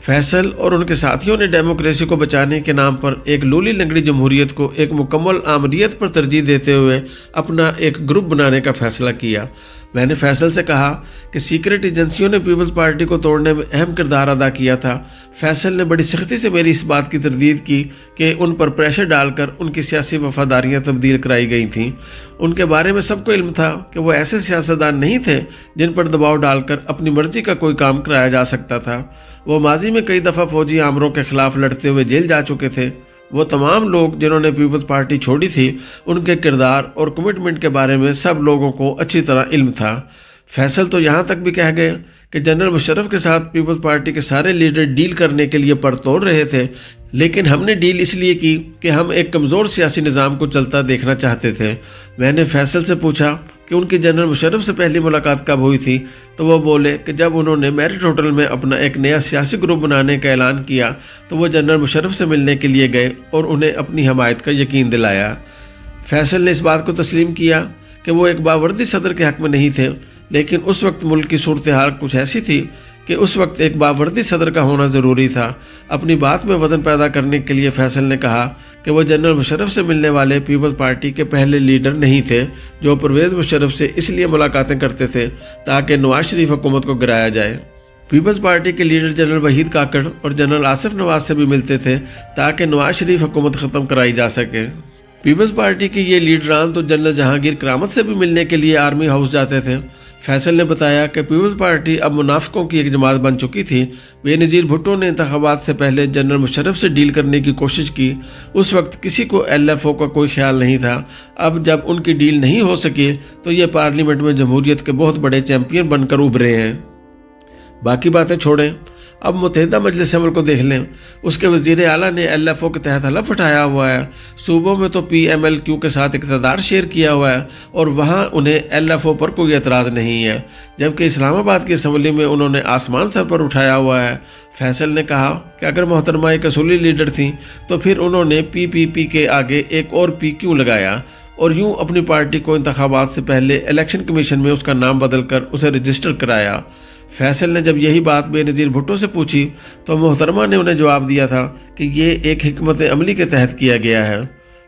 फैसल और उनके साथियों ने डेमोक्रेसी को बचाने के नाम पर एक लूली लंगड़ी जमहूरियत को एक मुकम्मल आमरीत पर तरजीह देते हुए अपना एक ग्रुप बनाने का फ़ैसला किया। मैंने फैसल से कहा कि सीक्रेट एजेंसियों ने पीपल्स पार्टी को तोड़ने में अहम किरदार अदा किया था। फैसल ने बड़ी सख्ती से मेरी इस बात की तरदीद की कि उन पर प्रेशर डालकर उनकी सियासी वफादारियां तब्दील कराई गई थीं। उनके बारे में सबको इल्म था कि वो ऐसे सियासतदान नहीं थे जिन पर दबाव डालकर अपनी मर्जी का कोई काम कराया जा सकता था। वो माजी में कई दफ़ा फौजी आमरों के खिलाफ लड़ते हुए जेल जा चुके थे। वो तमाम लोग जिन्होंने पीपल्स पार्टी छोड़ी थी, उनके किरदार और कमिटमेंट के बारे में सब लोगों को अच्छी तरह इल्म था। فیصل تو یہاں تک بھی کہہ گئے کہ جنرل مشرف کے ساتھ پیپلز پارٹی کے سارے لیڈر ڈیل کرنے کے لیے پرتوڑ رہے تھے، لیکن ہم نے ڈیل اس لیے کی کہ ہم ایک کمزور سیاسی نظام کو چلتا دیکھنا چاہتے تھے۔ میں نے فیصل سے پوچھا کہ ان کی جنرل مشرف سے پہلی ملاقات کب ہوئی تھی، تو وہ بولے کہ جب انہوں نے میرٹ ہوٹل میں اپنا ایک نیا سیاسی گروپ بنانے کا اعلان کیا تو وہ جنرل مشرف سے ملنے کے لیے گئے اور انہیں اپنی حمایت کا یقین دلایا۔ فیصل نے اس بات کو تسلیم کیا کہ وہ ایک باوردی صدر کے حق میں نہیں تھے، لیکن اس وقت ملک کی صورتحال کچھ ایسی تھی کہ اس وقت ایک باوردی صدر کا ہونا ضروری تھا۔ اپنی بات میں وزن پیدا کرنے کے لیے فیصل نے کہا کہ وہ جنرل مشرف سے ملنے والے پیپلز پارٹی کے پہلے لیڈر نہیں تھے جو پرویز مشرف سے اس لیے ملاقاتیں کرتے تھے تاکہ نواز شریف حکومت کو گرایا جائے۔ پیپلز پارٹی کے لیڈر جنرل وحید کاکڑ اور جنرل آصف نواز سے بھی ملتے تھے تاکہ نواز شریف حکومت ختم کرائی جا سکے۔ پیپلز پارٹی کے یہ لیڈران تو جنرل جہانگیر کرامت سے بھی ملنے کے لیے آرمی ہاؤس جاتے تھے۔ فیصل نے بتایا کہ پیپلز پارٹی اب منافقوں کی ایک جماعت بن چکی تھی۔ بے نظیر بھٹو نے انتخابات سے پہلے جنرل مشرف سے ڈیل کرنے کی کوشش کی۔ اس وقت کسی کو LFO کا کوئی خیال نہیں تھا۔ اب جب ان کی ڈیل نہیں ہو سکی تو یہ پارلیمنٹ میں جمہوریت کے بہت بڑے چیمپئن بن کر ابھرے ہیں۔ باقی باتیں چھوڑیں، اب متحدہ مجلس عمل کو دیکھ لیں۔ اس کے وزیر اعلیٰ نے LFO کے تحت حلف اٹھایا ہوا ہے۔ صوبوں میں تو PMLQ کے ساتھ اقتدار شیئر کیا ہوا ہے اور وہاں انہیں LFO پر کوئی اعتراض نہیں ہے، جبکہ اسلام آباد کی اسمبلی میں انہوں نے آسمان سر پر اٹھایا ہوا ہے۔ فیصل نے کہا کہ اگر محترمہ ایک اصولی لیڈر تھیں تو پھر انہوں نے PPP کے آگے ایک اور P کیوں لگایا اور یوں اپنی پارٹی کو انتخابات سے پہلے الیکشن کمیشن میں اس کا نام بدل کر اسے رجسٹر کرایا۔ فیصل نے جب یہی بات بے نظیر بھٹو سے پوچھی تو محترمہ نے انہیں جواب دیا تھا کہ یہ ایک حکمت عملی کے تحت کیا گیا ہے۔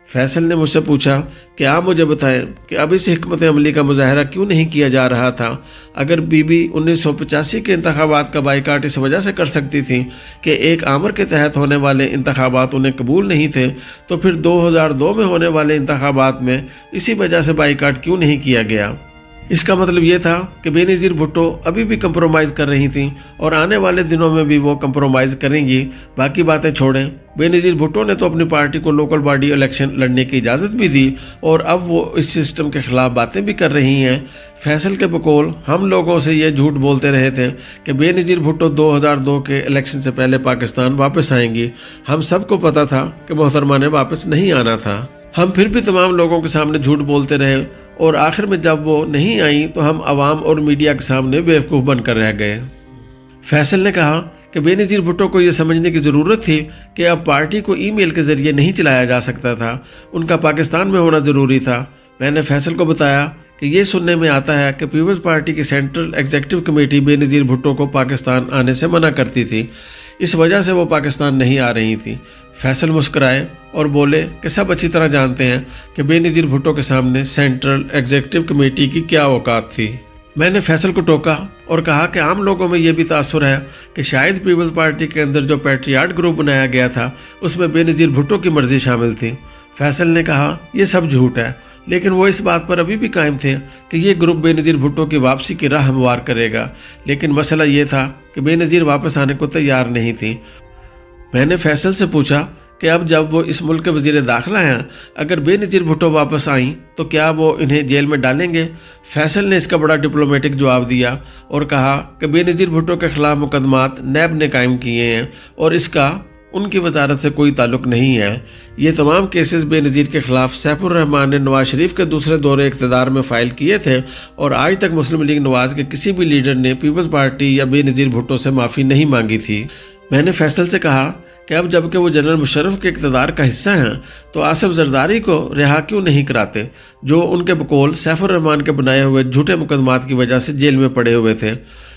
فیصل نے مجھ سے پوچھا کہ آپ مجھے بتائیں کہ اب اس حکمت عملی کا مظاہرہ کیوں نہیں کیا جا رہا تھا؟ اگر بی 1985 کے انتخابات کا بائیکاٹ اس وجہ سے کر سکتی تھی کہ ایک آمر کے تحت ہونے والے انتخابات انہیں قبول نہیں تھے، تو پھر 2002 میں ہونے والے انتخابات میں اسی وجہ سے بائیکاٹ کیوں نہیں کیا گیا؟ اس کا مطلب یہ تھا کہ بے نظیر بھٹو ابھی بھی کمپرومائز کر رہی تھیں اور آنے والے دنوں میں بھی وہ کمپرومائز کریں گی۔ باقی باتیں چھوڑیں، بے نظیر بھٹو نے تو اپنی پارٹی کو لوکل باڈی الیکشن لڑنے کی اجازت بھی دی اور اب وہ اس سسٹم کے خلاف باتیں بھی کر رہی ہیں۔ فیصل کے بقول ہم لوگوں سے یہ جھوٹ بولتے رہے تھے کہ بے نظیر بھٹو 2002 کے الیکشن سے پہلے پاکستان واپس آئیں گی۔ ہم سب کو پتا تھا کہ محترمہ نے واپس نہیں آنا تھا۔ ہم پھر بھی تمام لوگوں کے سامنے جھوٹ بولتے رہے اور آخر میں جب وہ نہیں آئیں تو ہم عوام اور میڈیا کے سامنے بیوقوف بن کر رہ گئے۔ فیصل نے کہا کہ بے نظیر بھٹو کو یہ سمجھنے کی ضرورت تھی کہ اب پارٹی کو ای میل کے ذریعے نہیں چلایا جا سکتا تھا، ان کا پاکستان میں ہونا ضروری تھا۔ میں نے فیصل کو بتایا کہ یہ سننے میں آتا ہے کہ پیپلز پارٹی کی سینٹرل ایگزیکٹو کمیٹی بے نظیر بھٹو کو پاکستان آنے سے منع کرتی تھی، اس وجہ سے وہ پاکستان نہیں آ رہی تھی۔ فیصل مسکرائے اور بولے کہ سب اچھی طرح جانتے ہیں کہ بے نظیر بھٹو کے سامنے سینٹرل ایگزیکٹو کمیٹی کی کیا اوقات تھی۔ میں نے فیصل کو ٹوکا اور کہا کہ عام لوگوں میں یہ بھی تاثر ہے کہ شاید پیپلز پارٹی کے اندر جو پیٹریاٹ گروپ بنایا گیا تھا اس میں بے نظیر بھٹو کی مرضی شامل تھی۔ فیصل نے کہا یہ سب جھوٹ ہے، لیکن وہ اس بات پر ابھی بھی قائم تھے کہ یہ گروپ بے نظیر بھٹو کی واپسی کی راہ ہموار کرے گا، لیکن مسئلہ یہ تھا کہ بے نظیر واپس آنے کو تیار نہیں تھی۔ میں نے فیصل سے پوچھا کہ اب جب وہ اس ملک کے وزیر داخلہ ہیں، اگر بے نظیر بھٹو واپس آئیں تو کیا وہ انہیں جیل میں ڈالیں گے؟ فیصل نے اس کا بڑا ڈپلومیٹک جواب دیا اور کہا کہ بے نظیر بھٹو کے خلاف مقدمات نیب نے قائم کیے ہیں اور اس کا ان کی وزارت سے کوئی تعلق نہیں ہے۔ یہ تمام کیسز بے نظیر کے خلاف سیف الرحمان نے نواز شریف کے دوسرے دور اقتدار میں فائل کیے تھے اور آج تک مسلم لیگ نواز کے کسی بھی لیڈر نے پیپلز پارٹی یا بے نظیر بھٹو سے معافی نہیں مانگی تھی۔ میں نے فیصل سے کہا کہ اب جب کہ وہ جنرل مشرف کے اقتدار کا حصہ ہیں تو آصف زرداری کو رہا کیوں نہیں کراتے، جو ان کے بقول سیف الرحمان کے بنائے ہوئے جھوٹے مقدمات کی وجہ سے جیل میں پڑے ہوئے تھے۔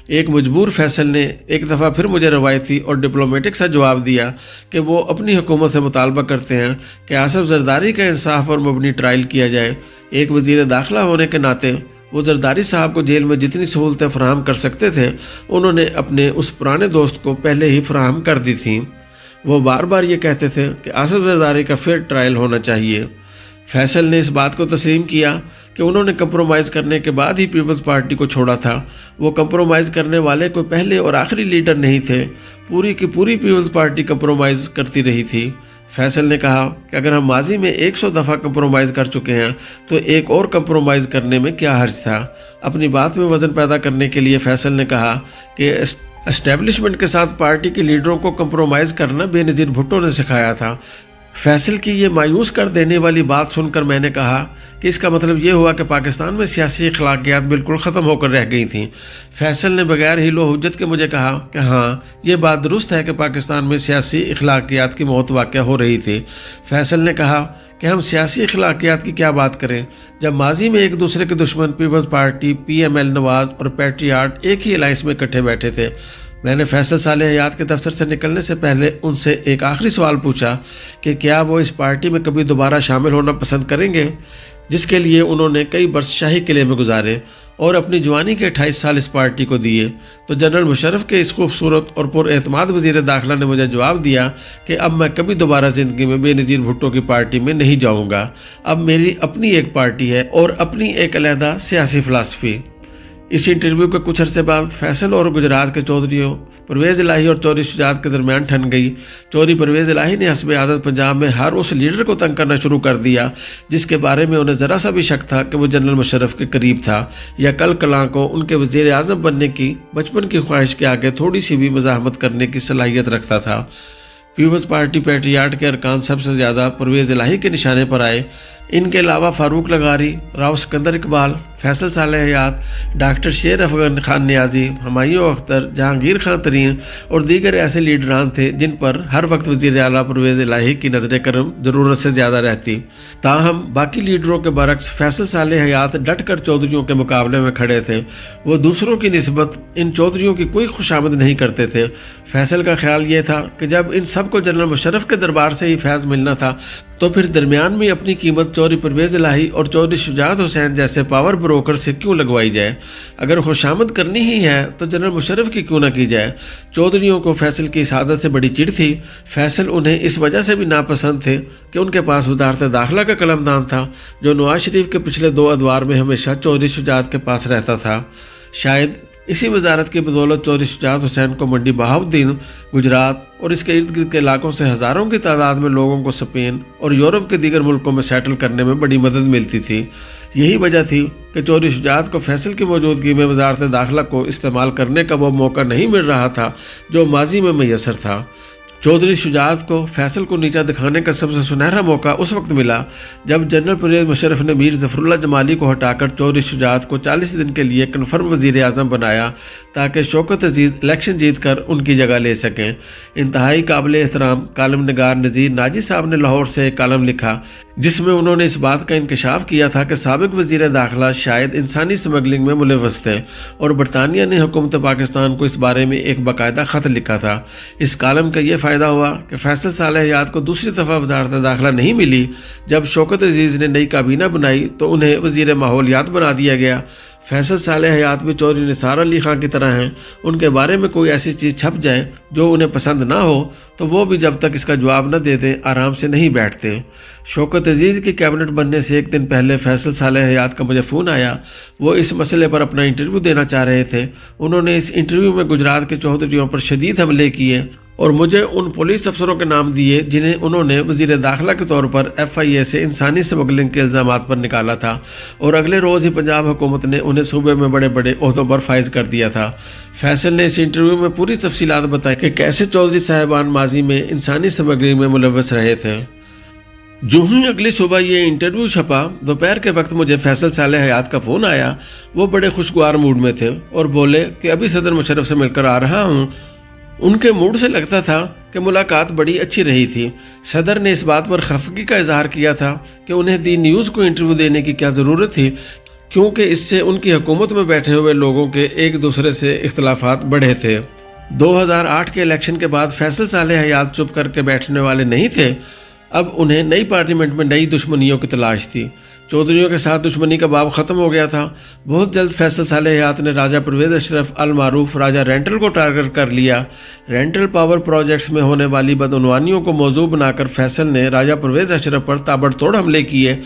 ایک مجبور فیصل نے ایک دفعہ پھر مجھے روایتی اور ڈپلومیٹک سا جواب دیا کہ وہ اپنی حکومت سے مطالبہ کرتے ہیں کہ آصف زرداری کا انصاف پر مبنی ٹرائل کیا جائے۔ ایک وزیر داخلہ ہونے کے ناطے وہ زرداری صاحب کو جیل میں جتنی سہولتیں فراہم کر سکتے تھے انہوں نے اپنے اس پرانے دوست کو پہلے ہی فراہم کر دی تھیں۔ وہ بار بار یہ کہتے تھے کہ آصف زرداری کا فیئر ٹرائل ہونا چاہیے۔ فیصل نے اس بات کو تسلیم کیا کہ انہوں نے کمپرومائز کرنے کے بعد ہی پیپلز پارٹی کو چھوڑا تھا۔ وہ کمپرومائز کرنے والے کوئی پہلے اور آخری لیڈر نہیں تھے، پوری کی پوری پیپلز پارٹی کمپرومائز کرتی رہی تھی۔ فیصل نے کہا کہ اگر ہم ماضی میں 100 دفعہ کمپرومائز کر چکے ہیں تو ایک اور کمپرومائز کرنے میں کیا حرج تھا۔ اپنی بات میں وزن پیدا کرنے کے لیے فیصل نے کہا کہ اسٹیبلشمنٹ کے ساتھ پارٹی کے لیڈروں کو کمپرومائز کرنا بے نظیر بھٹو نے سکھایا تھا۔ فیصل کی یہ مایوس کر دینے والی بات سن کر میں نے کہا کہ اس کا مطلب یہ ہوا کہ پاکستان میں سیاسی اخلاقیات بالکل ختم ہو کر رہ گئی تھیں۔ فیصل نے بغیر ہیل و حجت کے مجھے کہا کہ ہاں، یہ بات درست ہے کہ پاکستان میں سیاسی اخلاقیات کی موت واقع ہو رہی تھی۔ فیصل نے کہا کہ ہم سیاسی اخلاقیات کی کیا بات کریں جب ماضی میں ایک دوسرے کے دشمن Peoples Party, P M L Nawaz اور پیٹریاٹ ایک ہی الائنس میں اکٹھے بیٹھے تھے۔ میں نے فیصل صالح حیات کے دفتر سے نکلنے سے پہلے ان سے ایک آخری سوال پوچھا کہ کیا وہ اس پارٹی میں کبھی دوبارہ شامل ہونا پسند کریں گے، جس کے لیے انہوں نے کئی برس شاہی قلعے میں گزارے اور اپنی جوانی کے 28 سال اس پارٹی کو دیے۔ تو جنرل مشرف کے اس خوبصورت اور پر اعتماد وزیر داخلہ نے مجھے جواب دیا کہ اب میں کبھی دوبارہ زندگی میں بے نظیر بھٹو کی پارٹی میں نہیں جاؤں گا۔ اب میری اپنی ایک پارٹی ہے اور اپنی ایک علیحدہ سیاسی فلسفی۔ اس انٹرویو کے کچھ عرصے بعد فیصل اور گجرات کے چودھریوں پرویز الہی اور چودھری شجاعت کے درمیان ٹھن گئی۔ چودھری پرویز الہی نے حسب عادت پنجاب میں ہر اس لیڈر کو تنگ کرنا شروع کر دیا جس کے بارے میں انہیں ذرا سا بھی شک تھا کہ وہ جنرل مشرف کے قریب تھا یا کل کلاں کو ان کے وزیر اعظم بننے کی بچپن کی خواہش کے آگے تھوڑی سی بھی مزاحمت کرنے کی صلاحیت رکھتا تھا۔ پیپلز پارٹی پیٹریاٹ کے ارکان سب سے زیادہ پرویز الہی کے نشانے پر آئے۔ ان کے علاوہ فاروق لغاری، راؤ سکندر اقبال، فیصل صالح حیات، ڈاکٹر شیر افغان خان نیازی، ہمایوں اختر، جہانگیر خان ترین اور دیگر ایسے لیڈران تھے جن پر ہر وقت وزیر اعلیٰ پرویز الہی کی نظر کرم ضرورت سے زیادہ رہتی۔ تاہم باقی لیڈروں کے برعکس فیصل صالح حیات ڈٹ کر چودھریوں کے مقابلے میں کھڑے تھے۔ وہ دوسروں کی نسبت ان چودھریوں کی کوئی خوشامد نہیں کرتے تھے۔ فیصل کا خیال یہ تھا کہ جب ان سب کو جنرل مشرف کے دربار سے ہی فیض ملنا تھا تو پھر درمیان میں اپنی قیمت چودھری پرویز الہی اور چودھری شجاعت حسین جیسے پاور بروکر سے کیوں لگوائی جائے؟ اگر خوشامد کرنی ہی ہے تو جنرل مشرف کی کیوں نہ کی جائے؟ چودھریوں کو فیصل کی اس عادت سے بڑی چڑ تھی۔ فیصل انہیں اس وجہ سے بھی ناپسند تھے کہ ان کے پاس وزارت داخلہ کا قلمدان تھا جو نواز شریف کے پچھلے 2 ادوار میں ہمیشہ چودھری شجاعت کے پاس رہتا تھا۔ شاید اسی وزارت کی بدولت چودھری شجاعت حسین کو منڈی بہاؤالدین، گجرات اور اس کے ارد گرد کے علاقوں سے ہزاروں کی تعداد میں لوگوں کو اسپین اور یورپ کے دیگر ملکوں میں سیٹل کرنے میں بڑی مدد ملتی تھی۔ یہی وجہ تھی کہ چودھری شجاعت کو فیصل کی موجودگی میں وزارت داخلہ کو استعمال کرنے کا وہ موقع نہیں مل رہا تھا جو ماضی میں میسر تھا۔ چودھری شجاعت کو فیصل کو نیچا دکھانے کا سب سے سنہرا موقع اس وقت ملا جب جنرل پرویز مشرف نے میر ظفر اللہ جمالی کو ہٹا کر چودھری شجاعت کو 40 دن کے لیے کنفرم وزیر اعظم بنایا تاکہ شوکت عزیز الیکشن جیت کر ان کی جگہ لے سکیں۔ انتہائی قابل احترام کالم نگار نذیر ناجی صاحب نے لاہور سے ایک کالم لکھا جس میں انہوں نے اس بات کا انکشاف کیا تھا کہ سابق وزیر داخلہ شاید انسانی سمگلنگ میں ملوث تھے اور برطانیہ نے حکومت پاکستان کو اس بارے میں ایک باقاعدہ خط لکھا تھا۔ اس کالم کا یہ فائدہ ہوا کہ فیصل صالح حیات کو دوسری دفعہ وزارت داخلہ نہیں ملی۔ جب شوکت عزیز نے نئی کابینہ بنائی تو انہیں وزیر ماحولیات بنا دیا گیا۔ فیصل صالح حیات بھی چودھری نثار علی خان کی طرح ہیں، ان کے بارے میں کوئی ایسی چیز چھپ جائے جو انہیں پسند نہ ہو تو وہ بھی جب تک اس کا جواب نہ دے دیں آرام سے نہیں بیٹھتے۔ شوکت عزیز کی کیبنٹ بننے سے ایک دن پہلے فیصل صالح حیات کا مجھے فون آیا۔ وہ اس مسئلے پر اپنا انٹرویو دینا چاہ رہے تھے۔ انہوں نے اس انٹرویو میں گجرات کے چودھریوں پر شدید حملے کیے اور مجھے ان پولیس افسروں کے نام دیے جنہیں انہوں نے وزیر داخلہ کے طور پر FIA سے انسانی سمگلنگ کے الزامات پر نکالا تھا، اور اگلے روز ہی پنجاب حکومت نے انہیں صوبے میں بڑے بڑے عہدوں پر فائز کر دیا تھا۔ فیصل نے اس انٹرویو میں پوری تفصیلات بتائی کہ کیسے چودھری صاحبان ماضی میں انسانی سمگلنگ میں ملوث رہے تھے۔ جو ہی اگلی صبح یہ انٹرویو چھپا، دوپہر کے وقت مجھے فیصل صالح حیات کا فون آیا۔ وہ بڑے خوشگوار موڈ میں تھے اور بولے کہ ابھی صدر مشرف سے مل کر آ رہا ہوں۔ ان کے موڈ سے لگتا تھا کہ ملاقات بڑی اچھی رہی تھی۔ صدر نے اس بات پر خفگی کا اظہار کیا تھا کہ انہیں دی نیوز کو انٹرویو دینے کی کیا ضرورت تھی، کیونکہ اس سے ان کی حکومت میں بیٹھے ہوئے لوگوں کے ایک دوسرے سے اختلافات بڑھے تھے۔ 2008 کے الیکشن کے بعد فیصل صالح حیات چپ کر کے بیٹھنے والے نہیں تھے۔ اب انہیں نئی پارلیمنٹ میں نئی دشمنیوں کی تلاش تھی۔ चौधरियों के साथ दुश्मनी का बाब ख़त्म हो गया था। बहुत जल्द फैसल सालेह हयात ने राजा परवेज़ अशरफ अल मारूफ राजा रेंटल को टारगेट कर लिया। रेंटल पावर प्रोजेक्ट्स में होने वाली बदعنवानियों को मौजू बनाकर फैसल ने राजा परवेज़ अशरफ पर ताबड़तोड़ हमले किए।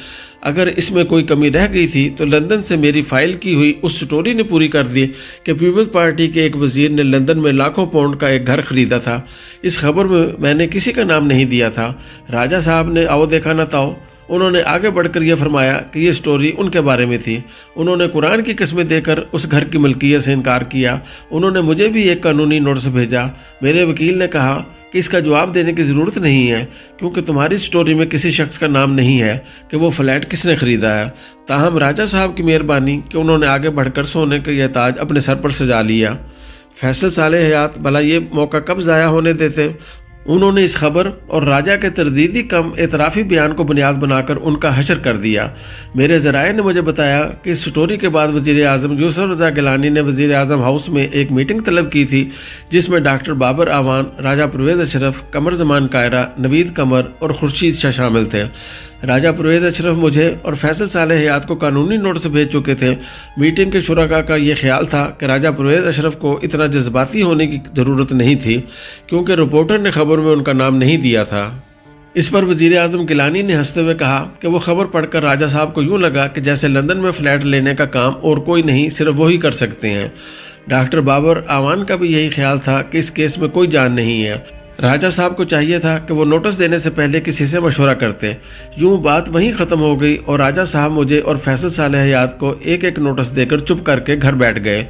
अगर इसमें कोई कमी रह गई थी तो लंदन से मेरी फाइल की हुई उस स्टोरी ने पूरी कर दी कि पीपल्स पार्टी के एक वजीर ने लंदन में लाखों पाउंड का एक घर खरीदा था। इस खबर में मैंने किसी का नाम नहीं दिया था। राजा साहब ने आओ देखा न ताओ। उन्होंने आगे बढ़कर यह फरमाया कि ये स्टोरी उनके बारे में थी। उन्होंने कुरान की कस्में देकर उस घर की मलकियत से इनकार किया। उन्होंने मुझे भी एक कानूनी नोटिस भेजा। मेरे वकील ने कहा कि इसका जवाब देने की ज़रूरत नहीं है क्योंकि तुम्हारी स्टोरी में किसी शख्स का नाम नहीं है कि वो फ्लैट किसने ख़रीदा है। ताहम राजा साहब की मेहरबानी कि उन्होंने आगे बढ़कर सोने का यह ताज अपने सर पर सजा लिया। फैसल सालेह हयात भला ये मौका कब ज़ाया होने देते। उन्होंने इस खबर और राजा के तरदीदी कम एतराफ़ी बयान को बुनियाद बनाकर उनका हशर कर दिया। मेरे ज़राए ने मुझे बताया कि इस स्टोरी के बाद वज़ीर आज़म यूसुफ रज़ा गिलानी ने वज़ीर आज़म हाउस में एक मीटिंग तलब की थी जिसमें डॉक्टर बाबर आवान, राजा परवेज़ अशरफ, कमर ज़मान कायरा, नवीद कमर और खुर्शीद शाह शामिल थे। राजा परवेज़ अशरफ मुझे और फैसल सालेह हयात को कानूनी नोटिस भेज चुके थे। मीटिंग के शुरका का ये ख्याल था कि राजा परवेज़ अशरफ को इतना जज्बाती होने की ज़रूरत नहीं थी क्योंकि रिपोर्टर ने खबर में उनका नाम नहीं दिया था। इस पर वज़ीर आज़म गिलानी ने हंसते हुए कहा कि वो खबर पढ़कर राजा साहब को यूँ लगा कि जैसे लंदन में फ़्लैट लेने का काम और कोई नहीं, सिर्फ वही कर सकते हैं। डॉक्टर बाबर आवान का भी यही ख्याल था कि इस केस में कोई जान नहीं है। राजा साहब को चाहिए था कि वो नोटिस देने से पहले किसी से मशवरा करते। यूँ बात वहीं ख़त्म हो गई और राजा साहब मुझे और फैसल सालेह हयात को एक एक नोटिस देकर चुप करके घर बैठ गए।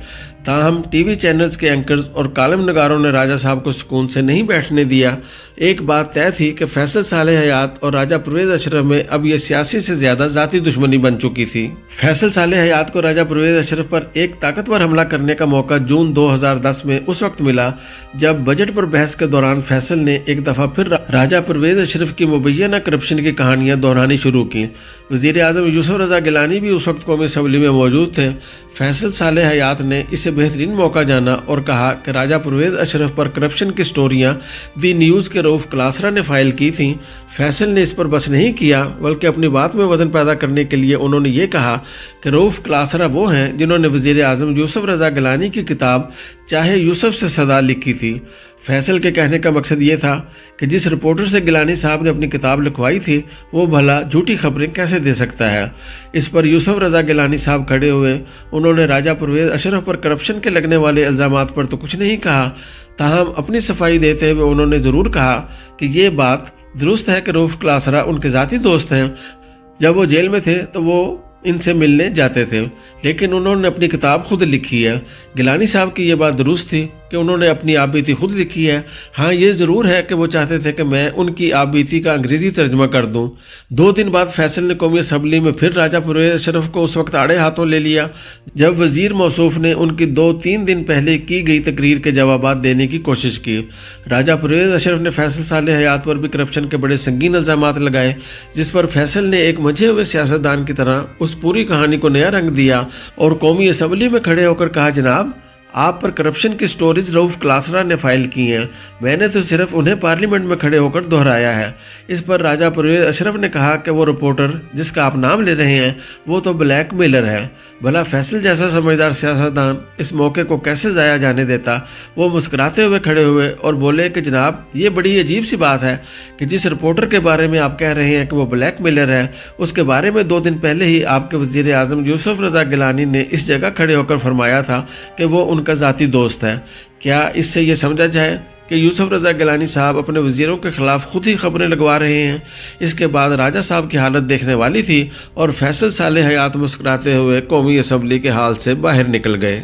ताहम टीवी चैनल्स के एंकर्स और कालम नगारों ने राजा साहब को सुकून से नहीं बैठने दिया। एक बात तय थी कि फैसल सालेह हयात और राजा परवेज़ अशरफ में अब यह सियासी से ज़्यादा ज़ाती दुश्मनी बन चुकी थी। फैसल सालेह हयात को राजा परवेज़ अशरफ पर एक ताकतवर हमला करने का मौका जून 2010 में उस वक्त मिला जब बजट पर बहस के दौरान फैसल ने एक दफ़ा फिर राजा परवेज़ अशरफ की मुबैना करप्शन की कहानियाँ दोहरानी शुरू की। वज़ीर आज़म यूसुफ रज़ा गिलानी भी उस वक्त कौमी असम्बली में मौजूद थे। फैसल सालेह हयात ने इसे बेहतरीन मौका जाना और कहा कि राजा परवेज़ अशरफ पर करप्शन की स्टोरियाँ दी न्यूज़ के रऊफ़ क्लासरा ने फाइल की थीं। फैसल ने इस पर बस नहीं किया बल्कि अपनी बात में वज़न पैदा करने के लिए उन्होंने ये कहा कि रऊफ़ क्लासरा वो हैं जिन्होंने वज़ीर आज़म यूसुफ रज़ा गिलानी की किताब चाहे यूसुफ से सदा लिखी थी। फैसल के कहने का मकसद ये था कि जिस रिपोर्टर से गिलानी साहब ने अपनी किताब लिखवाई थी वो भला झूठी खबरें कैसे दे सकता है। इस पर यूसुफ रज़ा गिलानी साहब खड़े हुए। उन्होंने राजा परवेज़ अशरफ पर करप्शन के लगने वाले इल्ज़ामात पर तो कुछ नहीं कहा, ताहम अपनी सफाई देते हुए उन्होंने ज़रूर कहा कि ये बात दुरुस्त है कि रऊफ़ क्लासरा उनके ज़ाती दोस्त हैं। जब वो जेल में थे तो वो इनसे मिलने जाते थे, लेकिन उन्होंने अपनी किताब खुद लिखी है। गिलानी साहब की ये बात दुरुस्त थी कि उन्होंने अपनी आप बीती खुद लिखी है। हाँ, ये ज़रूर है कि वो चाहते थे कि मैं उनकी आप बीती का अंग्रेज़ी तर्जमा कर दूँ। 2 दिन बाद फैसल ने कौमी असम्बली में फिर राजा परवेज़ अशरफ को उस वक्त आड़े हाथों ले लिया जब वज़ीर मौसूफ ने उनकी 2-3 दिन पहले की गई तकरीर के जवाबात देने की कोशिश की। राजा परवेज़ अशरफ ने फैसल सालेह हयात पर भी करप्शन के बड़े संगीन इल्ज़ामात लगाए, जिस पर फैसल ने एक मंझे हुए सियासतदान की तरह उस पूरी कहानी को नया रंग दिया और कौमी असम्बली में खड़े होकर कहा, जनाब आप पर करप्शन की स्टोरीज रऊफ़ क्लासरा ने फाइल की हैं, मैंने तो सिर्फ उन्हें पार्लियामेंट में खड़े होकर दोहराया है। इस पर राजा परवेज़ अशरफ ने कहा कि वो रिपोर्टर जिसका आप नाम ले रहे हैं वो तो ब्लैक मेलर है। भला फैसल जैसा समझदार सियासतदान इस मौके को कैसे ज़ाया जाने देता। वो मुस्कुराते हुए खड़े हुए और बोले कि जनाब ये बड़ी अजीब सी बात है कि जिस रिपोर्टर के बारे में आप कह रहे हैं कि वो ब्लैक मेलर है, उसके बारे में 2 दिन पहले ही आपके वज़ीर आज़म यूसुफ रज़ा गिलानी ने इस जगह खड़े होकर फरमाया था कि वो उनका ज़ाती दोस्त है। क्या इससे ये समझा जाए कि यूसुफ रज़ा गिलानी साहब अपने वज़ीरों के ख़िलाफ़ खुद ही खबरें लगवा रहे हैं। इसके बाद राजा साहब की हालत देखने वाली थी और फैसल सालेह हयात मुस्कुराते हुए कौमी असम्बली के हाल से बाहर निकल गए।